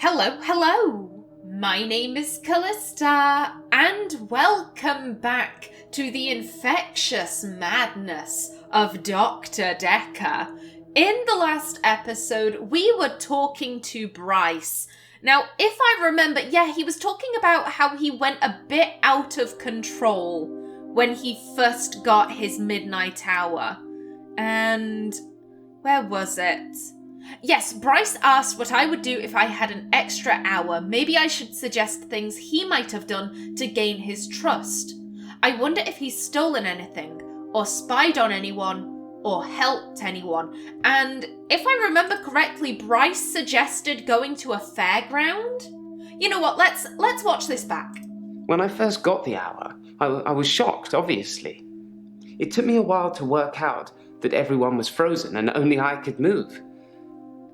Hello! My name is Callista, and welcome back to the infectious madness of Dr. Dekker. In the last episode, we were talking to Bryce. Now, if I remember, he was talking about how he went a bit out of control when he first got his midnight hour. And where was it? Yes, Bryce asked what I would do if I had an extra hour. Maybe I should suggest things he might have done to gain his trust. I wonder if he's stolen anything, or spied on anyone, or helped anyone. And if I remember correctly, Bryce suggested going to a fairground? You know what, let's watch this back. When I first got the hour, I was shocked, obviously. It took me a while to work out that everyone was frozen and only I could move.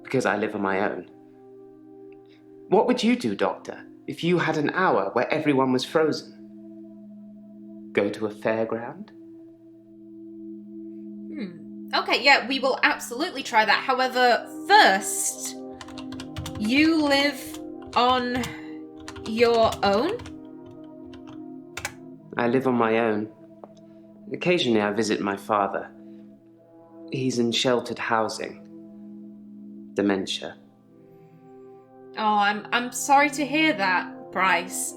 Because I live on my own. What would you do, Doctor, if you had an hour where everyone was frozen? Go to a fairground? Okay, we will absolutely try that. However, first, you live on your own? I live on my own. Occasionally I visit my father. He's in sheltered housing. Dementia. Oh, I'm sorry to hear that, Bryce.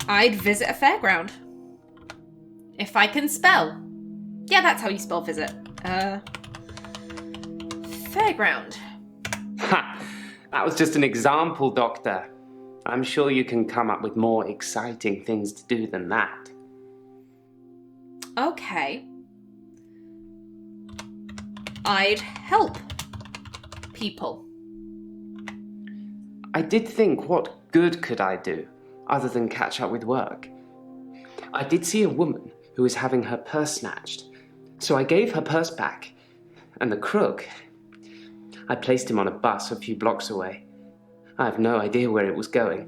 I'd visit a fairground. If I can spell. Yeah, that's how you spell visit. Fairground. Ha! That was just an example, Doctor. I'm sure you can come up with more exciting things to do than that. Okay. I'd help people. I did think, what good could I do, other than catch up with work? I did see a woman who was having her purse snatched, so I gave her purse back, and the crook, I placed him on a bus a few blocks away. I have no idea where it was going.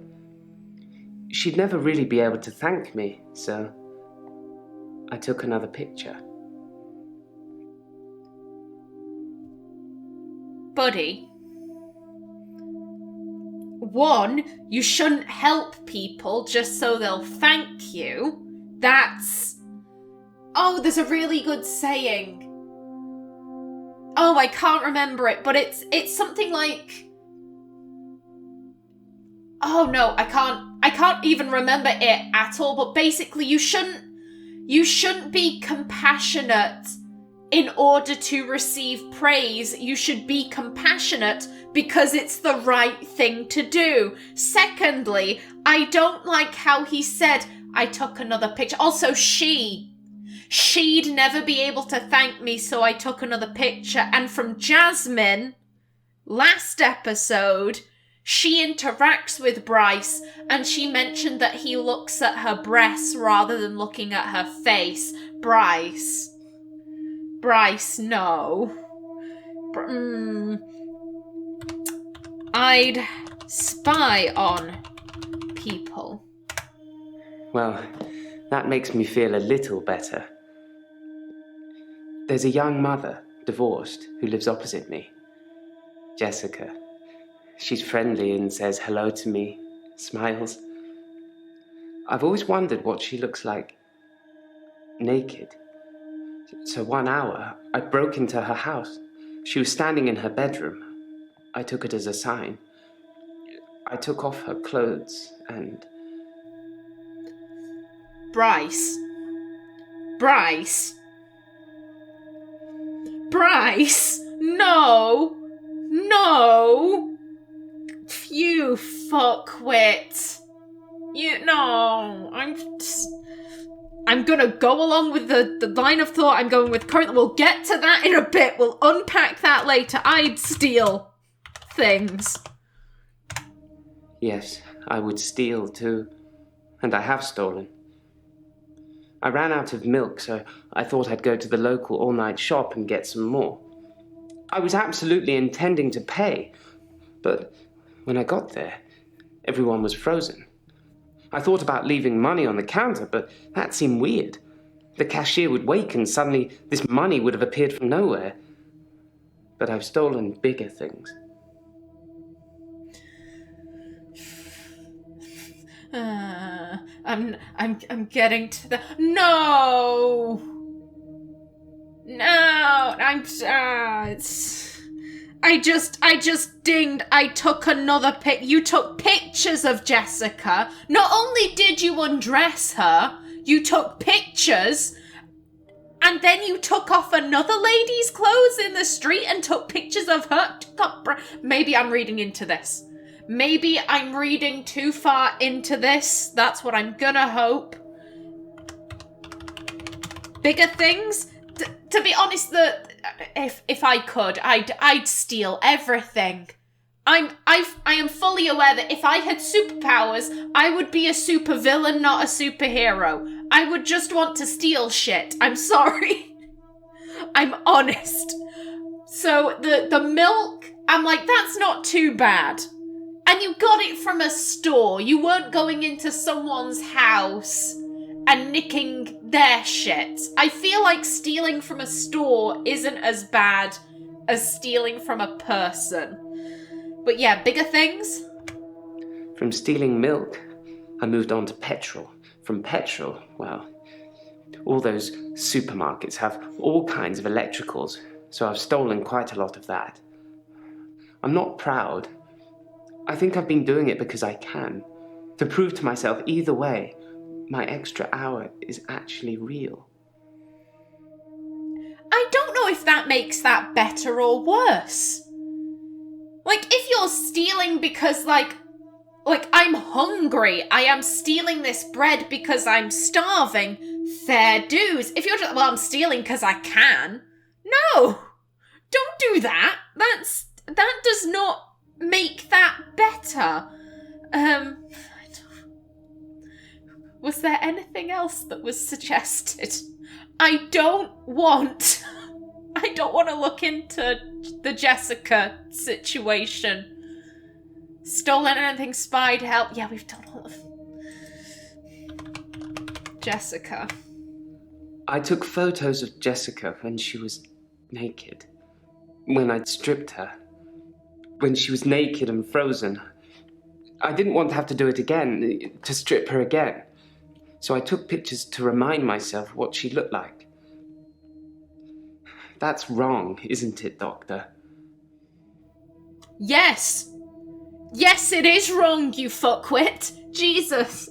She'd never really be able to thank me, so I took another picture. Buddy, one, you shouldn't help people just so they'll thank you. There's a really good saying. Oh, I can't remember it, but it's something like... Oh no, I can't even remember it at all, but basically you shouldn't be compassionate in order to receive praise. You should be compassionate because it's the right thing to do. Secondly, I don't like how he said, I took another picture. Also, she'd never be able to thank me, so I took another picture. And from Jasmine, last episode, she interacts with Bryce, and she mentioned that he looks at her breasts rather than looking at her face. Bryce, no. I'd spy on people. Well, that makes me feel a little better. There's a young mother, divorced, who lives opposite me. Jessica. She's friendly and says hello to me, smiles. I've always wondered what she looks like naked. So 1 hour, I broke into her house. She was standing in her bedroom. I took it as a sign. I took off her clothes and... Bryce, no! You fuckwit. I'm gonna go along with the line of thought I'm going with currently. We'll get to that in a bit. We'll unpack that later. I'd steal things. Yes, I would steal too. And I have stolen. I ran out of milk, so I thought I'd go to the local all-night shop and get some more. I was absolutely intending to pay, but when I got there, everyone was frozen. I thought about leaving money on the counter, but that seemed weird. The cashier would wake and suddenly this money would have appeared from nowhere. But I've stolen bigger things. I'm getting to the... No! I just dinged. I took another pic. You took pictures of Jessica. Not only did you undress her, you took pictures, and then you took off another lady's clothes in the street and took pictures of her. God, maybe I'm reading into this. Maybe I'm reading too far into this. That's what I'm gonna hope. Bigger things? To be honest, if I could, I'd steal everything. I am fully aware that if I had superpowers, I would be a supervillain, not a superhero. I would just want to steal shit. I'm sorry. I'm honest. So the milk, I'm like, that's not too bad. And you got it from a store. You weren't going into someone's house and nicking their shit. I feel like stealing from a store isn't as bad as stealing from a person. But yeah, bigger things? From stealing milk, I moved on to petrol. From petrol, well, all those supermarkets have all kinds of electricals, so I've stolen quite a lot of that. I'm not proud. I think I've been doing it because I can. To prove to myself either way, my extra hour is actually real. I don't know if that makes that better or worse. Like, if you're stealing because, like I'm hungry, I am stealing this bread because I'm starving, fair dues. If you're just, well, I'm stealing because I can. No! Don't do that. That does not make that better. Was there anything else that was suggested? I don't want to look into the Jessica situation. Stolen anything, spied, help. Yeah, we've done all of Jessica. I took photos of Jessica when she was naked. When I'd stripped her. When she was naked and frozen. I didn't want to have to do it again, to strip her again. So I took pictures to remind myself what she looked like. That's wrong, isn't it, Doctor? Yes! Yes, it is wrong, you fuckwit! Jesus!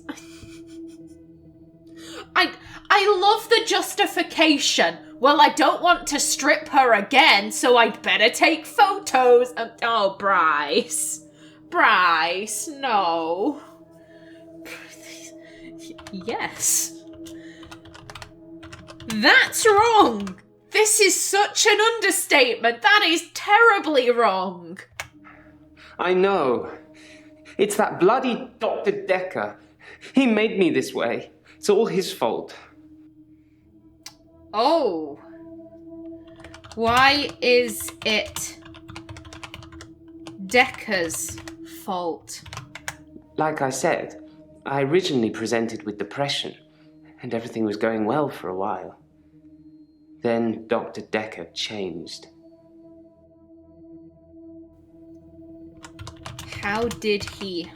I love the justification. Well, I don't want to strip her again, so I'd better take photos. Oh, Bryce. Bryce, no. Yes. That's wrong. This is such an understatement. That is terribly wrong. I know. It's that bloody Dr. Dekker. He made me this way. It's all his fault. Oh. Why is it Dekker's fault? Like I said, I originally presented with depression, and everything was going well for a while. Then Dr. Dekker changed. How did he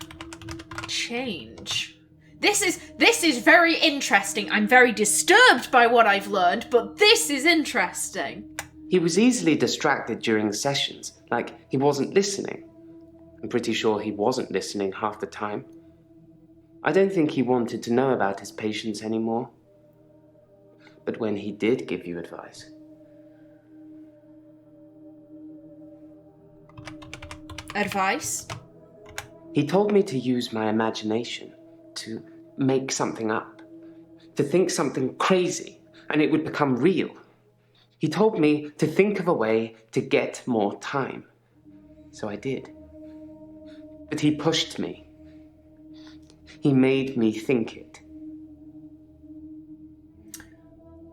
change? This is very interesting. I'm very disturbed by what I've learned, but this is interesting. He was easily distracted during sessions, like he wasn't listening. I'm pretty sure he wasn't listening half the time. I don't think he wanted to know about his patients anymore. But when he did give you advice... Advice? He told me to use my imagination, to make something up, to think something crazy, and it would become real. He told me to think of a way to get more time. So I did. But he pushed me. He made me think it.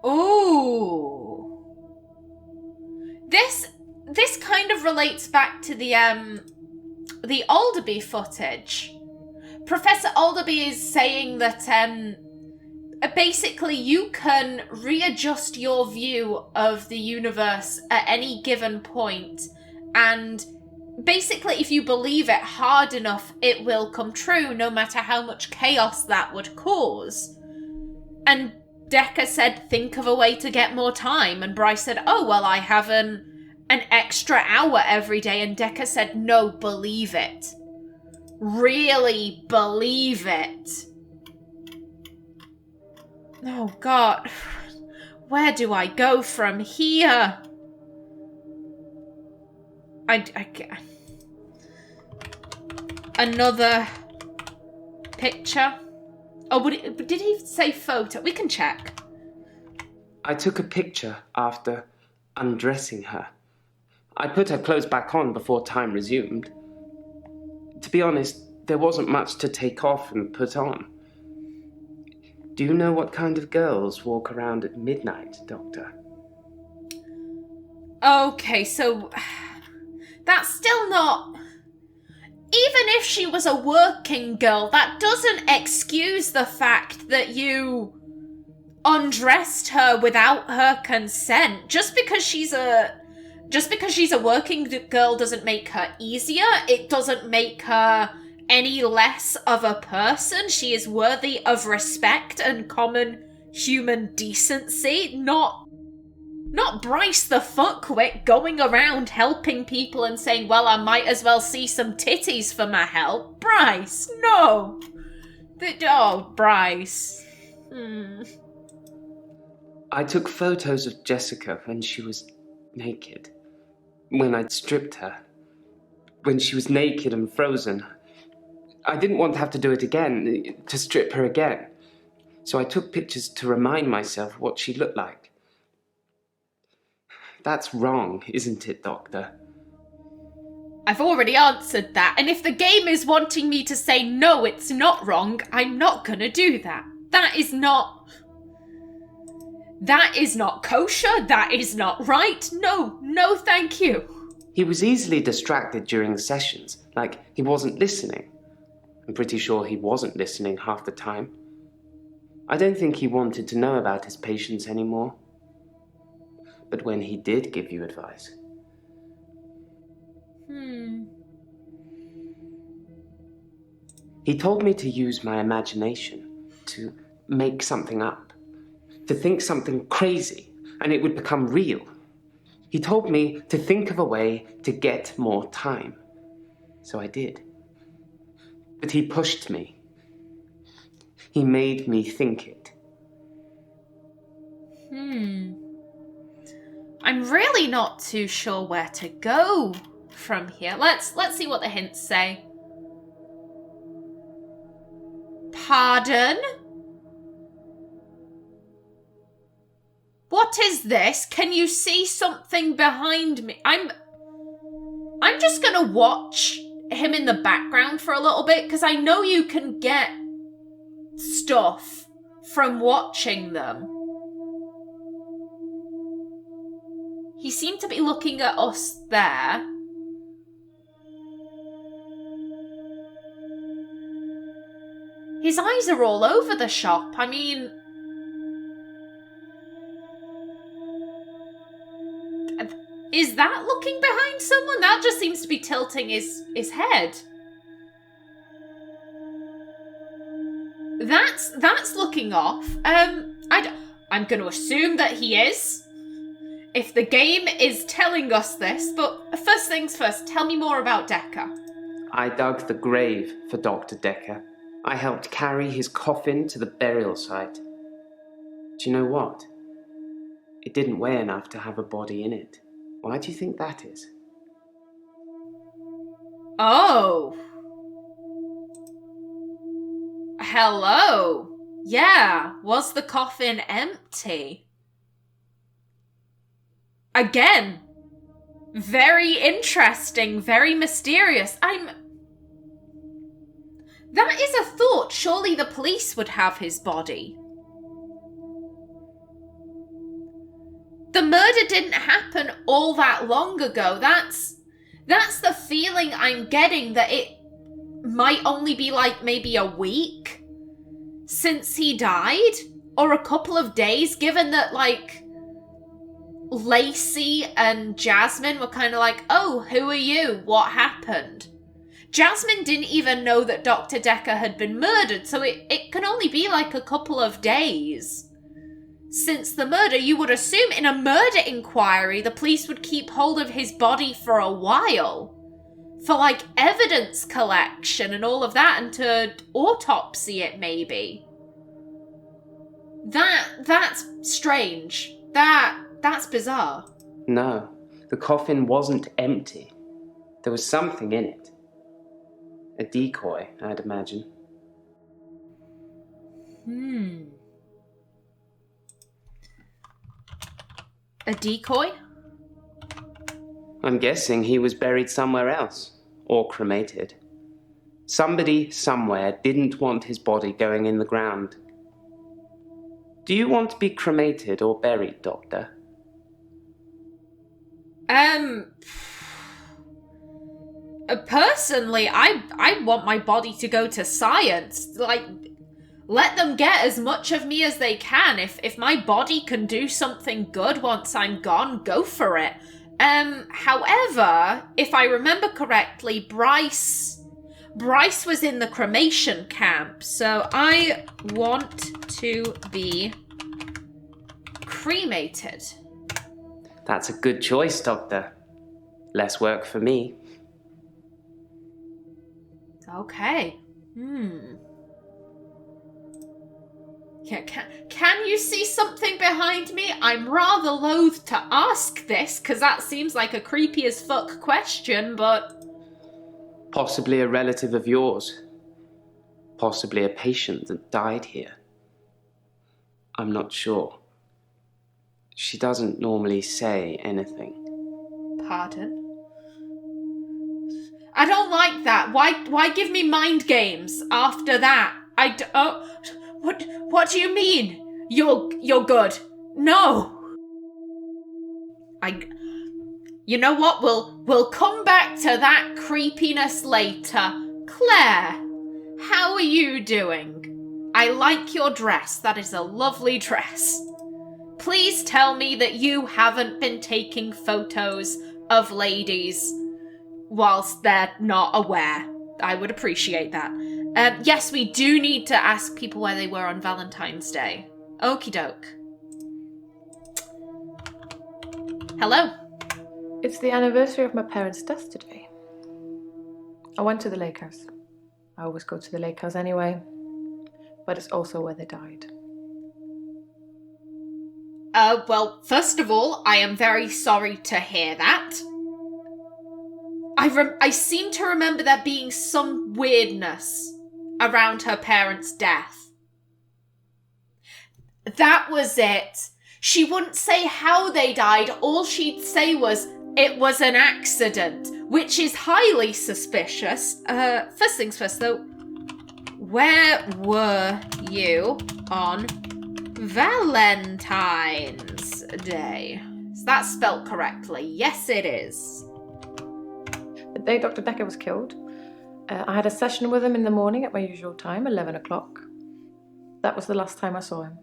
Ooh. This kind of relates back to the Alderby footage. Professor Alderby is saying that basically you can readjust your view of the universe at any given point, and basically, if you believe it hard enough, it will come true, no matter how much chaos that would cause. And Dekker said, think of a way to get more time. And Bryce said, oh, well, I have an extra hour every day. And Dekker said, no, believe it. Really believe it. Oh, God. Where do I go from here? Another picture? Oh, did he say photo? We can check. I took a picture after undressing her. I put her clothes back on before time resumed. To be honest, there wasn't much to take off and put on. Do you know what kind of girls walk around at midnight, Doctor? Okay, so that's still not... Even if she was a working girl, that doesn't excuse the fact that you undressed her without her consent. Just because she's a working girl doesn't make her easier. It doesn't make her any less of a person. She is worthy of respect and common human decency, not Bryce the fuckwit going around helping people and saying, well, I might as well see some titties for my help. Bryce, no. Oh, Bryce. I took photos of Jessica when she was naked. When I'd stripped her. When she was naked and frozen. I didn't want to have to do it again, to strip her again. So I took pictures to remind myself what she looked like. That's wrong, isn't it, Doctor? I've already answered that, and if the game is wanting me to say no, it's not wrong, I'm not gonna do that. That is not kosher, that is not right. No, thank you. He was easily distracted during sessions, like he wasn't listening. I'm pretty sure he wasn't listening half the time. I don't think he wanted to know about his patients anymore. But when he did give you advice... He told me to use my imagination, to make something up, to think something crazy, and it would become real. He told me to think of a way to get more time. So I did. But he pushed me. He made me think it. I'm really not too sure where to go from here. Let's see what the hints say. Pardon? What is this? Can you see something behind me? I'm just gonna watch him in the background for a little bit, because I know you can get stuff from watching them. He seemed to be looking at us there. His eyes are all over the shop. I mean... Is that looking behind someone? That just seems to be tilting his head. That's looking off. I'm going to assume that he is. If the game is telling us this, but first things first, tell me more about Dekker. I dug the grave for Dr. Dekker. I helped carry his coffin to the burial site. Do you know what? It didn't weigh enough to have a body in it. Why do you think that is? Oh. Hello. Yeah, was the coffin empty? Again, very interesting, very mysterious. That is a thought. Surely the police would have his body. The murder didn't happen all that long ago. That's the feeling I'm getting, that it might only be like maybe a week since he died, or a couple of days, given that like Lacey and Jasmine were kind of like, oh, who are you? What happened? Jasmine didn't even know that Dr. Dekker had been murdered, so it can only be like a couple of days since the murder. You would assume in a murder inquiry, the police would keep hold of his body for a while, for like evidence collection and all of that, and to autopsy it maybe. That's strange. That's bizarre. No, the coffin wasn't empty. There was something in it. A decoy, I'd imagine. A decoy? I'm guessing he was buried somewhere else, or cremated. Somebody somewhere didn't want his body going in the ground. Do you want to be cremated or buried, Doctor? Personally, I want my body to go to science. Like, let them get as much of me as they can. If my body can do something good once I'm gone, go for it. However, if I remember correctly, Bryce was in the cremation camp, so I want to be cremated. That's a good choice, Doctor. Less work for me. Okay. Yeah, can you see something behind me? I'm rather loath to ask this, because that seems like a creepy as fuck question, but... Possibly a relative of yours. Possibly a patient that died here. I'm not sure. She doesn't normally say anything. Pardon? I don't like that. Why give me mind games after that? What do you mean? You're good. No. You know what? We'll come back to that creepiness later. Claire, how are you doing? I like your dress. That is a lovely dress. Please tell me that you haven't been taking photos of ladies whilst they're not aware. I would appreciate that. Yes, we do need to ask people where they were on Valentine's Day. Okie doke. Hello. It's the anniversary of my parents' death today. I went to the lakehouse. I always go to the lakehouse anyway, but it's also where they died. Well, first of all, I am very sorry to hear that. I seem to remember there being some weirdness around her parents' death. That was it. She wouldn't say how they died. All she'd say was, it was an accident, which is highly suspicious. First things first, though. Where were you on Valentine's Day? Is that spelt correctly? Yes, it is. The day Dr. Dekker was killed, I had a session with him in the morning at my usual time, 11 o'clock. That was the last time I saw him.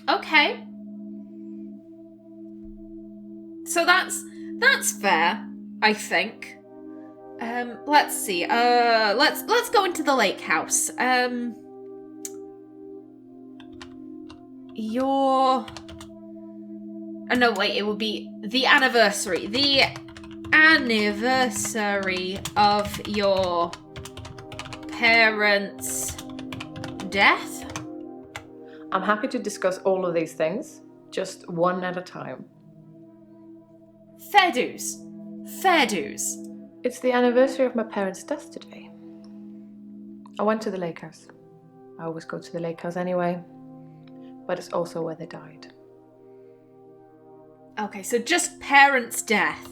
Okay. So that's fair, I think. Let's see. Let's go into the lake house. No, wait, it would be the anniversary. The anniversary of your parents' death? I'm happy to discuss all of these things, just one at a time. Fair dues. Fair dues. It's the anniversary of my parents' death today. I went to the lakehouse. I always go to the lakehouse anyway, but it's also where they died. Okay, so just parents' death.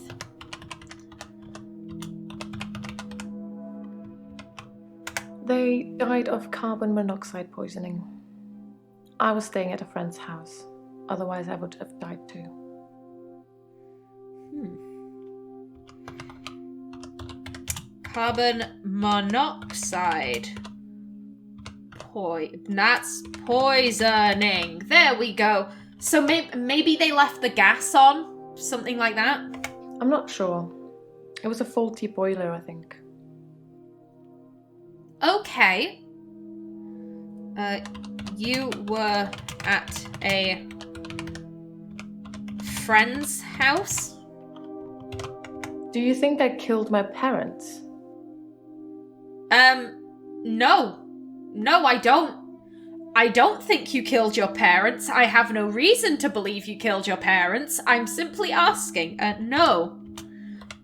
They died of carbon monoxide poisoning. I was staying at a friend's house. Otherwise, I would have died too. Carbon monoxide. That's poisoning. There we go. So maybe they left the gas on? Something like that? I'm not sure. It was a faulty boiler, I think. Okay. You were at a friend's house? Do you think I killed my parents? No. No, I don't. I don't think you killed your parents. I have no reason to believe you killed your parents. I'm simply asking. No.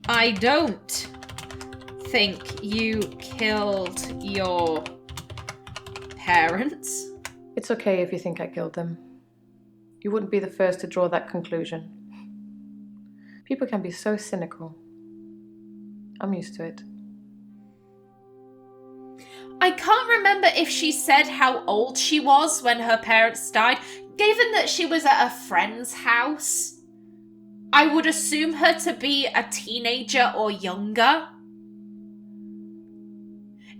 I don't think you killed your parents. It's okay if you think I killed them. You wouldn't be the first to draw that conclusion. People can be so cynical. I'm used to it. I can't remember if she said how old she was when her parents died. Given that she was at a friend's house, I would assume her to be a teenager or younger.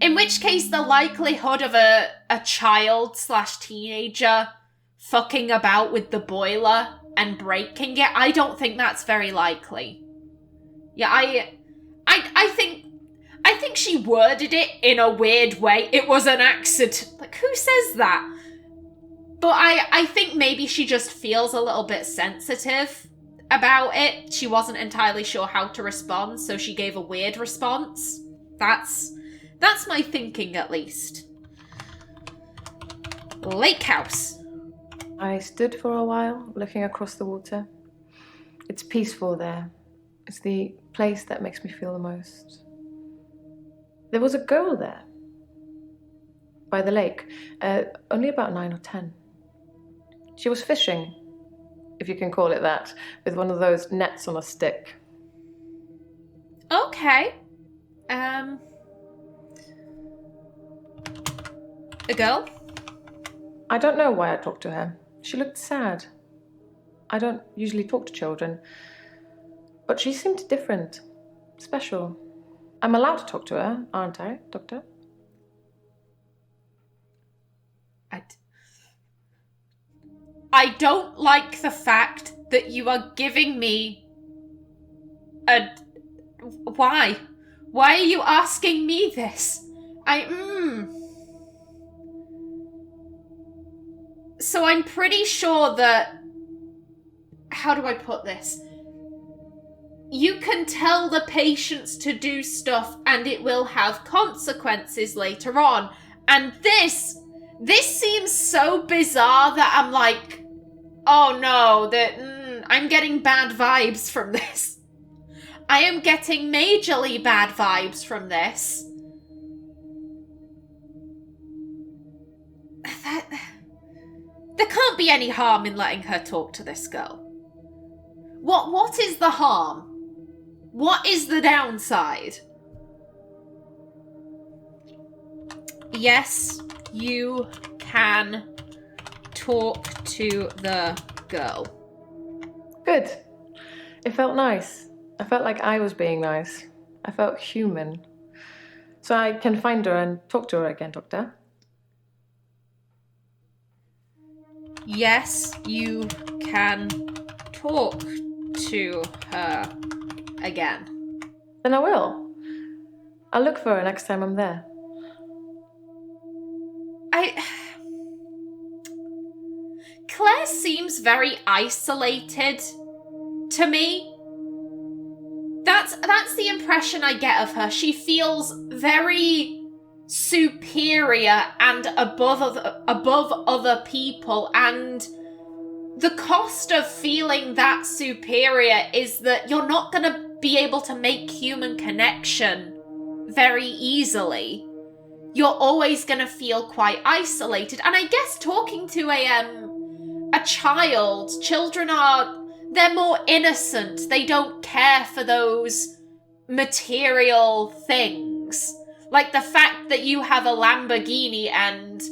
In which case, the likelihood of a child/teenager fucking about with the boiler and breaking it, I don't think that's very likely. Yeah, I think she worded it in a weird way. It was an accident. Like, who says that? But I think maybe she just feels a little bit sensitive about it. She wasn't entirely sure how to respond, so she gave a weird response. That's my thinking, at least. Lakehouse. I stood for a while, looking across the water. It's peaceful there. It's the place that makes me feel the most. There was a girl there, by the lake, only about 9 or 10. She was fishing, if you can call it that, with one of those nets on a stick. Okay. A girl? I don't know why I talked to her. She looked sad. I don't usually talk to children, but she seemed different, special. I'm allowed to talk to her, aren't I, Doctor? I don't like the fact that you are giving me a... Why? Why are you asking me this? So I'm pretty sure that... How do I put this? You can tell the patients to do stuff and it will have consequences later on. And this seems so bizarre that I'm like, oh no, I'm getting bad vibes from this. I am getting majorly bad vibes from this. There can't be any harm in letting her talk to this girl. What is the harm? What is the downside? Yes, you can talk to the girl. Good. It felt nice. I felt like I was being nice. I felt human. So I can find her and talk to her again, Doctor. Yes, you can talk to her again. Then I will. I'll look for her next time I'm there. Claire seems very isolated to me. That's the impression I get of her. She feels very superior and above other people, and the cost of feeling that superior is that you're not going to be able to make human connection very easily. You're always going to feel quite isolated. And I guess talking to a child, they're more innocent. They don't care for those material things. Like the fact that you have a Lamborghini and,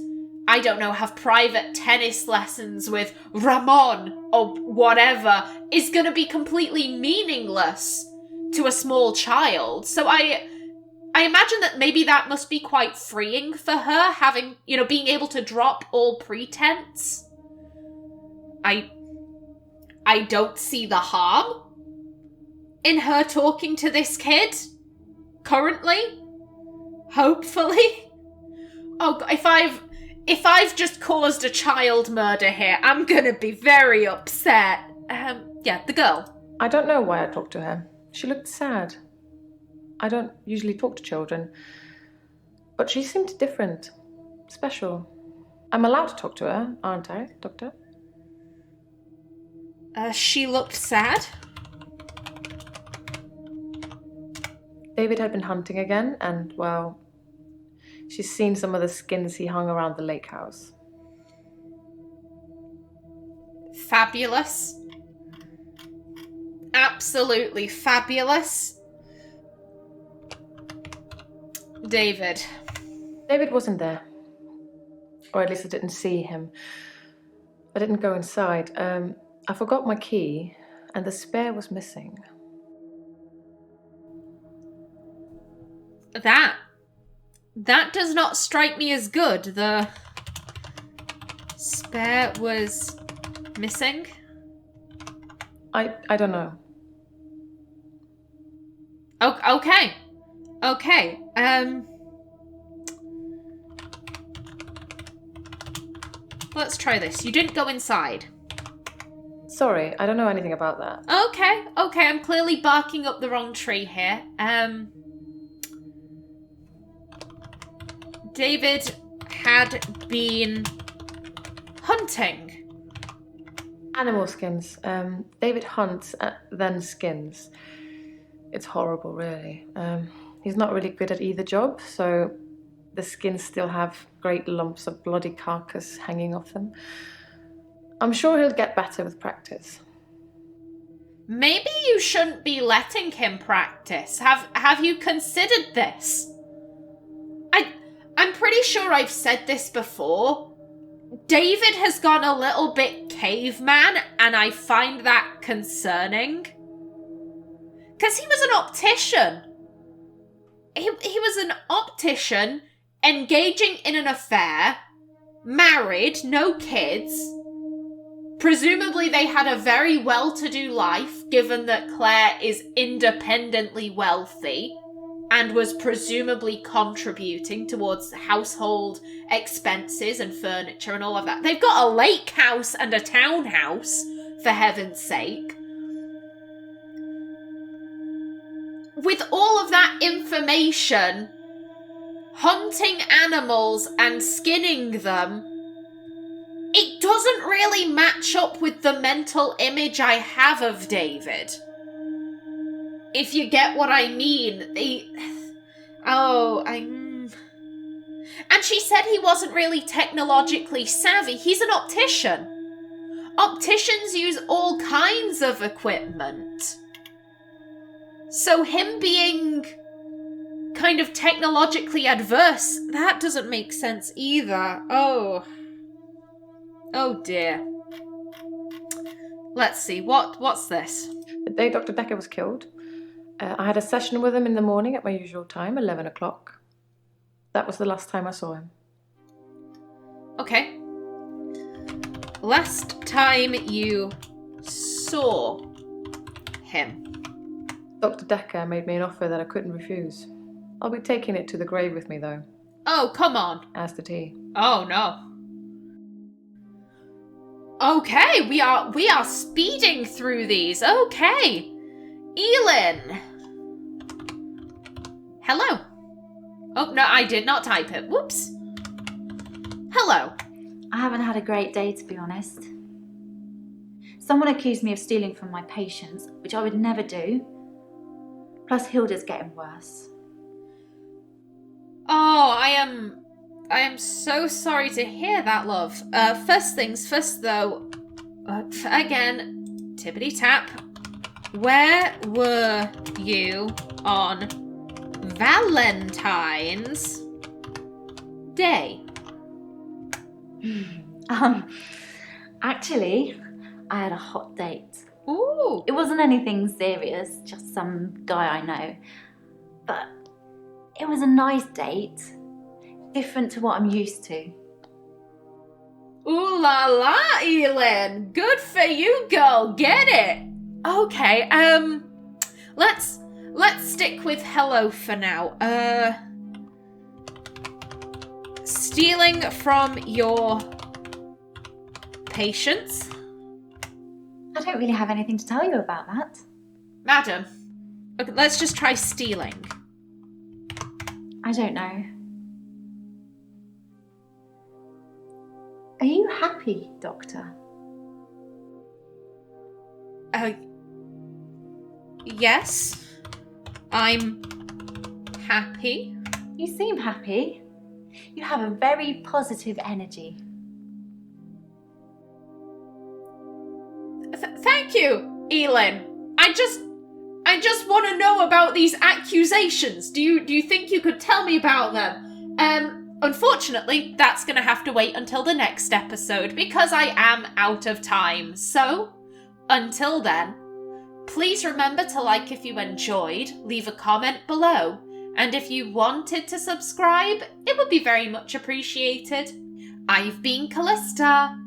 I don't know, have private tennis lessons with Ramon or whatever is going to be completely meaningless to a small child. So I imagine that maybe that must be quite freeing for her, having, being able to drop all pretense. I don't see the harm in her talking to this kid. Currently. Hopefully. Oh, if I've just caused a child murder here, I'm gonna be very upset. Yeah, the girl. I don't know why I talked to her. She looked sad. I don't usually talk to children, but she seemed different, special. I'm allowed to talk to her, aren't I, Doctor? She looked sad. David had been hunting again, and, well, she's seen some of the skins he hung around the lakehouse. Fabulous. Absolutely fabulous. David. David wasn't there. Or at least I didn't see him. I didn't go inside. I forgot my key, and the spare was missing. That does not strike me as good. The spare was missing. I don't know. Okay. Let's try this. You didn't go inside. Sorry, I don't know anything about that. Okay, I'm clearly barking up the wrong tree here. David had been hunting. Animal skins. David hunts, then skins. It's horrible, really. He's not really good at either job, so the skins still have great lumps of bloody carcass hanging off them. I'm sure he'll get better with practice. Maybe you shouldn't be letting him practice. Have you considered this? I'm pretty sure I've said this before. David has gone a little bit caveman, and I find that concerning. Because he was an optician. He was an optician engaging in an affair, married, no kids. Presumably they had a very well-to-do life, given that Claire is independently wealthy and was presumably contributing towards household expenses and furniture and all of that. They've got a lake house and a townhouse, for heaven's sake. With all of that information, hunting animals and skinning them, it doesn't really match up with the mental image I have of David. If you get what I mean. And she said he wasn't really technologically savvy. He's an optician. Opticians use all kinds of equipment. So him being kind of technologically adverse, that doesn't make sense either. Oh dear. Let's see, what's this? The day Dr. Dekker was killed, I had a session with him in the morning at my usual time, 11 o'clock. That was the last time I saw him. Okay. Last time you saw him. Dr. Dekker made me an offer that I couldn't refuse. I'll be taking it to the grave with me, though. Oh, come on. As did he. Oh, no. Okay, we are speeding through these. Okay. Elin. Hello. Oh, no, I did not type it. Whoops. Hello. I haven't had a great day, to be honest. Someone accused me of stealing from my patients, which I would never do. Plus, Hilda's getting worse. Oh, I am so sorry to hear that, love. First things first, though. Again, tippity tap. Where were you on Valentine's Day? Actually, I had a hot date. Ooh. It wasn't anything serious, just some guy I know. But it was a nice date. Different to what I'm used to. Ooh la la, Elin! Good for you, girl! Get it! Okay, let's stick with hello for now. Stealing from your patients? I don't really have anything to tell you about that. Madam, okay, let's just try stealing. I don't know. Are you happy, Doctor? Yes. I'm happy. You seem happy. You have a very positive energy. Thank you, Elin. I just want to know about these accusations. Do you think you could tell me about them? Unfortunately, that's going to have to wait until the next episode because I am out of time. So, until then, please remember to like if you enjoyed, leave a comment below, and if you wanted to subscribe, it would be very much appreciated. I've been Kallista.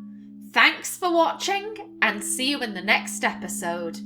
Thanks for watching, and see you in the next episode.